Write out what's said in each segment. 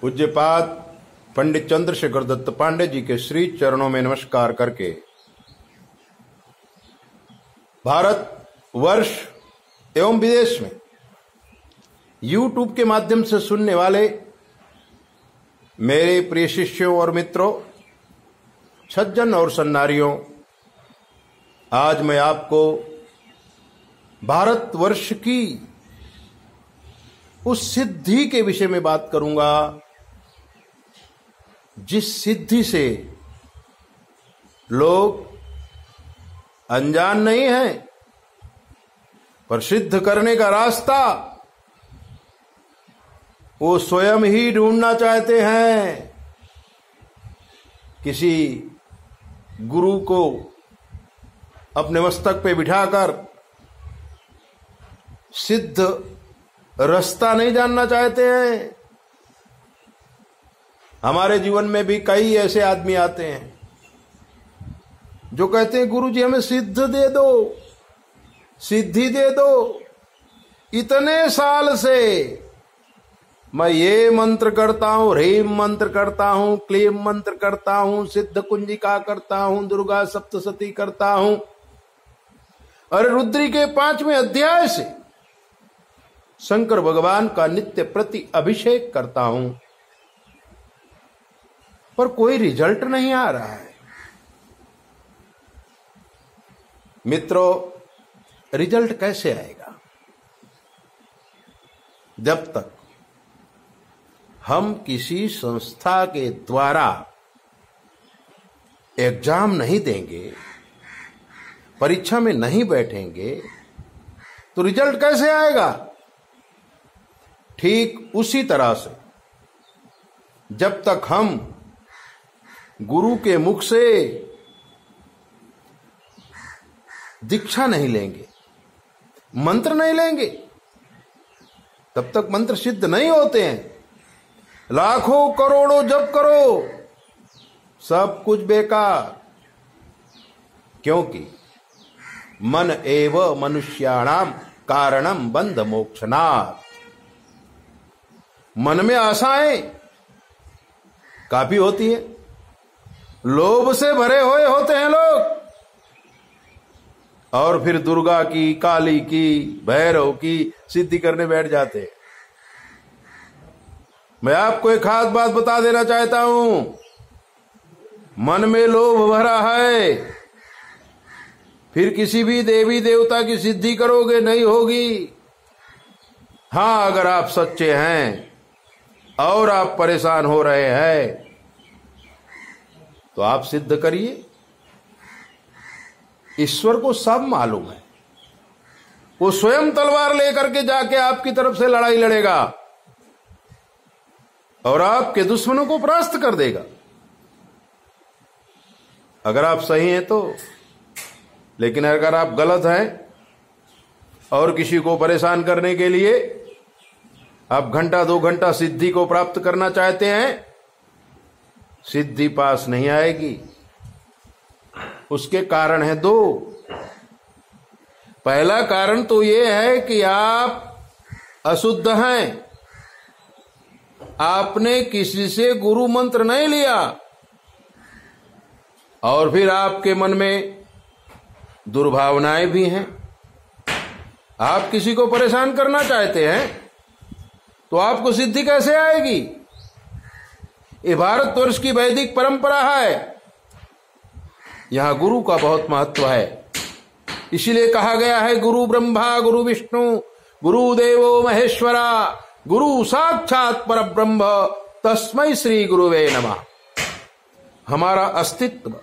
पूज्यपाद पंडित चंद्रशेखर दत्त पांडे जी के श्री चरणों में नमस्कार करके भारत वर्ष एवं विदेश में YouTube के माध्यम से सुनने वाले मेरे प्रिय शिष्यों और मित्रों, सज्जन और सन्नारियों, आज मैं आपको भारतवर्ष की उस सिद्धि के विषय में बात करूंगा जिस सिद्धि से लोग अनजान नहीं हैं, पर सिद्ध करने का रास्ता वो स्वयं ही ढूंढना चाहते हैं। किसी गुरु को अपने मस्तक पे बिठाकर सिद्ध रास्ता नहीं जानना चाहते हैं। हमारे जीवन में भी कई ऐसे आदमी आते हैं जो कहते हैं, गुरु जी हमें सिद्ध दे दो, सिद्धि दे दो। इतने साल से मैं ये मंत्र करता हूं, ह्रीम मंत्र करता हूं, क्लीम मंत्र करता हूं, सिद्ध कुंजिका करता हूं, दुर्गा सप्तशती करता हूं, और रुद्री के 5वें अध्याय से शंकर भगवान का नित्य प्रति अभिषेक करता हूं, पर कोई रिजल्ट नहीं आ रहा है। मित्रों, रिजल्ट कैसे आएगा? जब तक हम किसी संस्था के द्वारा एग्जाम नहीं देंगे, परीक्षा में नहीं बैठेंगे, तो रिजल्ट कैसे आएगा? ठीक उसी तरह से जब तक हम गुरु के मुख से दीक्षा नहीं लेंगे, मंत्र नहीं लेंगे, तब तक मंत्र सिद्ध नहीं होते हैं। लाखों करोड़ों जप करो, सब कुछ बेकार। क्योंकि मन एव मनुष्याणाम कारणम बंध मोक्षनात्। मन में आशाएं काफी होती है, लोभ से भरे हुए होते हैं लोग, और फिर दुर्गा की, काली की, भैरव की सिद्धि करने बैठ जाते हैं। मैं आपको एक खास बात बता देना चाहता हूं, मन में लोभ भरा है, फिर किसी भी देवी देवता की सिद्धि करोगे नहीं होगी। हां, अगर आप सच्चे हैं और आप परेशान हो रहे हैं तो आप सिद्ध करिए। ईश्वर को सब मालूम है, वो स्वयं तलवार लेकर के जाके आपकी तरफ से लड़ाई लड़ेगा और आपके दुश्मनों को परास्त कर देगा। अगर आप सही हैं तो, लेकिन अगर आप गलत हैं और किसी को परेशान करने के लिए आप घंटा 2 घंटा सिद्धि को प्राप्त करना चाहते हैं, सिद्धि पास नहीं आएगी। उसके कारण है 2। पहला कारण तो यह है कि आप अशुद्ध हैं, आपने किसी से गुरु मंत्र नहीं लिया, और फिर आपके मन में दुर्भावनाएं भी हैं। आप किसी को परेशान करना चाहते हैं तो आपको सिद्धि कैसे आएगी? ये भारतवर्ष की वैदिक परंपरा है, यहां गुरु का बहुत महत्व है। इसीलिए कहा गया है, गुरु ब्रह्मा गुरु विष्णु गुरु देवो महेश्वरा गुरु साक्षात परब्रह्म तस्मै श्री गुरुवे नमः। हमारा अस्तित्व,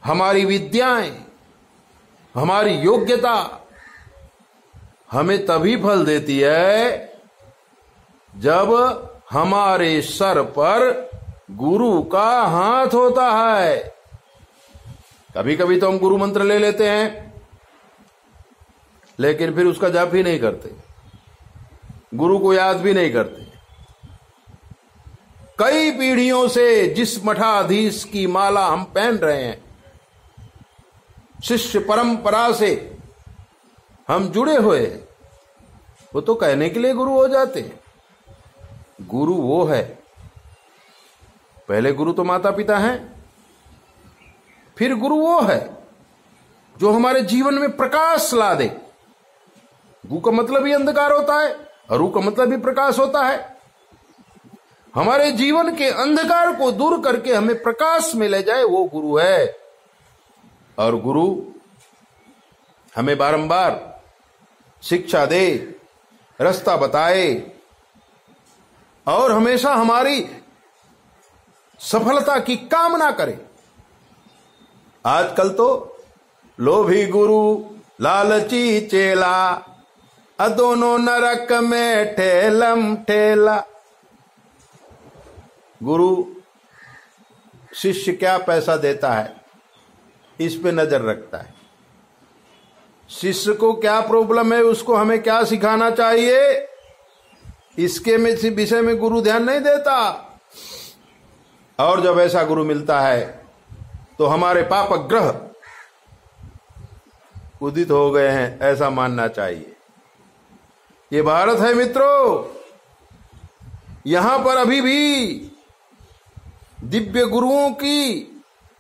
हमारी विद्याएं, हमारी योग्यता हमें तभी फल देती है जब हमारे सर पर गुरु का हाथ होता है। कभी कभी तो हम गुरु मंत्र ले लेते हैं, लेकिन फिर उसका जाप ही नहीं करते, गुरु को याद भी नहीं करते। कई पीढ़ियों से जिस मठाधीश की माला हम पहन रहे हैं, शिष्य परंपरा से हम जुड़े हुए हैं, वो तो कहने के लिए गुरु हो जाते हैं। गुरु वो है, पहले गुरु तो माता पिता हैं, फिर गुरु वो है जो हमारे जीवन में प्रकाश ला दे। गु का मतलब ही अंधकार होता है और रू का मतलब ही प्रकाश होता है। हमारे जीवन के अंधकार को दूर करके हमें प्रकाश में ले जाए, वो गुरु है। और गुरु हमें बारंबार शिक्षा दे, रास्ता बताए और हमेशा हमारी सफलता की कामना करे। आजकल तो लोभी गुरु लालची चेला, दोनों नरक में ठेलम ठेला। गुरु शिष्य क्या पैसा देता है इस पे नजर रखता है, शिष्य को क्या प्रॉब्लम है, उसको हमें क्या सिखाना चाहिए, इसके विषय में गुरु ध्यान नहीं देता। और जब ऐसा गुरु मिलता है तो हमारे पाप ग्रह उदित हो गए हैं, ऐसा मानना चाहिए। ये भारत है मित्रों, यहां पर अभी भी दिव्य गुरुओं की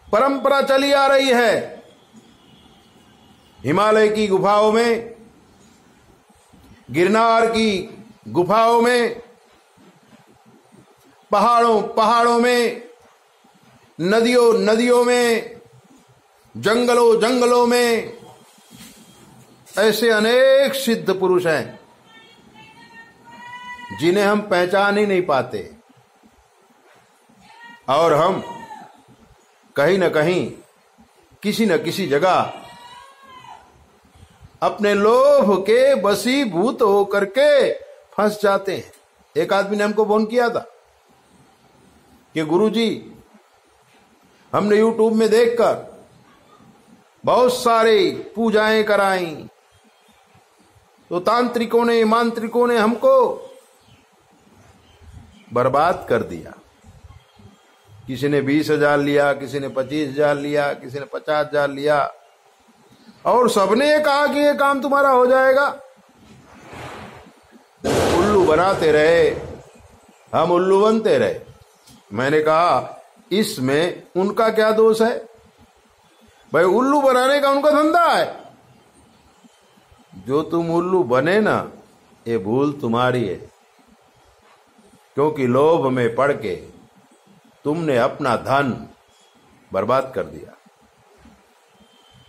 परंपरा चली आ रही है। हिमालय की गुफाओं में, गिरनार की गुफाओं में, पहाड़ों में, नदियों में, जंगलों में ऐसे अनेक सिद्ध पुरुष हैं जिन्हें हम पहचान ही नहीं पाते। और हम कहीं न कहीं, किसी न किसी जगह अपने लोभ के वशीभूत होकर के फंस जाते हैं। एक आदमी ने हमको फोन किया था कि गुरुजी, हमने YouTube में देखकर बहुत सारे पूजाएं कराई, तो तांत्रिकों ने, मांत्रिकों ने हमको बर्बाद कर दिया। किसी ने 20,000 लिया, किसी ने 25,000 लिया, किसी ने 50,000 लिया, और सबने ये कहा कि ये काम तुम्हारा हो जाएगा। उल्लू बनाते रहे, हम उल्लू बनते रहे। मैंने कहा इसमें उनका क्या दोष है भाई, उल्लू बनाने का उनका धंधा है। जो तुम उल्लू बने ना, ये भूल तुम्हारी है, क्योंकि लोभ में पड़ के तुमने अपना धन बर्बाद कर दिया।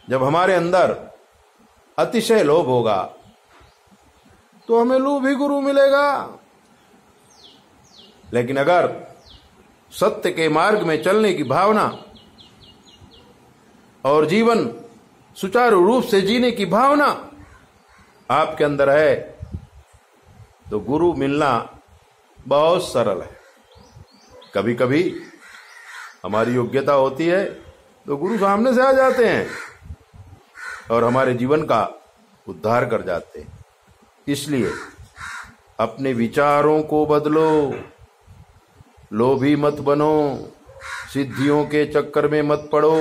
जब हमारे अंदर अतिशय लोभ होगा तो हमें लोभी गुरु मिलेगा। लेकिन अगर सत्य के मार्ग में चलने की भावना और जीवन सुचारू रूप से जीने की भावना आपके अंदर है, तो गुरु मिलना बहुत सरल है। कभी कभी हमारी योग्यता होती है तो गुरु सामने से आ जाते हैं और हमारे जीवन का उद्धार कर जाते हैं। इसलिए अपने विचारों को बदलो, लोभी मत बनो, सिद्धियों के चक्कर में मत पड़ो।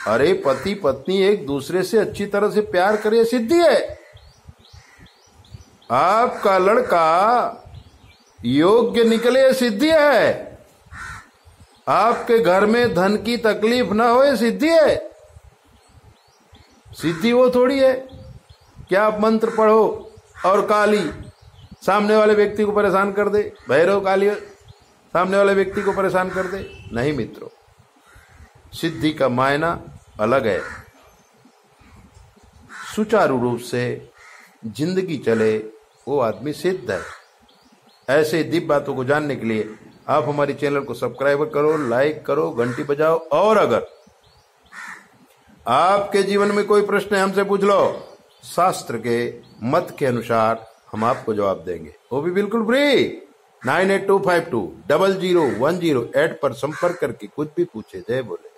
अरे पति पत्नी एक दूसरे से अच्छी तरह से प्यार करे, सिद्धि है। आपका लड़का योग्य निकले, सिद्धि है। आपके घर में धन की तकलीफ ना हो, सिद्धि है। सिद्धि वो थोड़ी है क्या आप मंत्र पढ़ो और काली सामने वाले व्यक्ति को परेशान कर दे, भैरव काली सामने वाले व्यक्ति को परेशान कर दे। नहीं मित्रों, सिद्धि का मायना अलग है। सुचारू रूप से जिंदगी चले वो आदमी सिद्ध है। ऐसे दिव्य बातों को जानने के लिए आप हमारे चैनल को सब्सक्राइब करो, लाइक करो, घंटी बजाओ। और अगर आपके जीवन में कोई प्रश्न है हमसे पूछ लो, शास्त्र के मत के अनुसार हम आपको जवाब देंगे, वो भी बिल्कुल फ्री। 9825200108 पर संपर्क करके कुछ भी पूछे। जय बोले।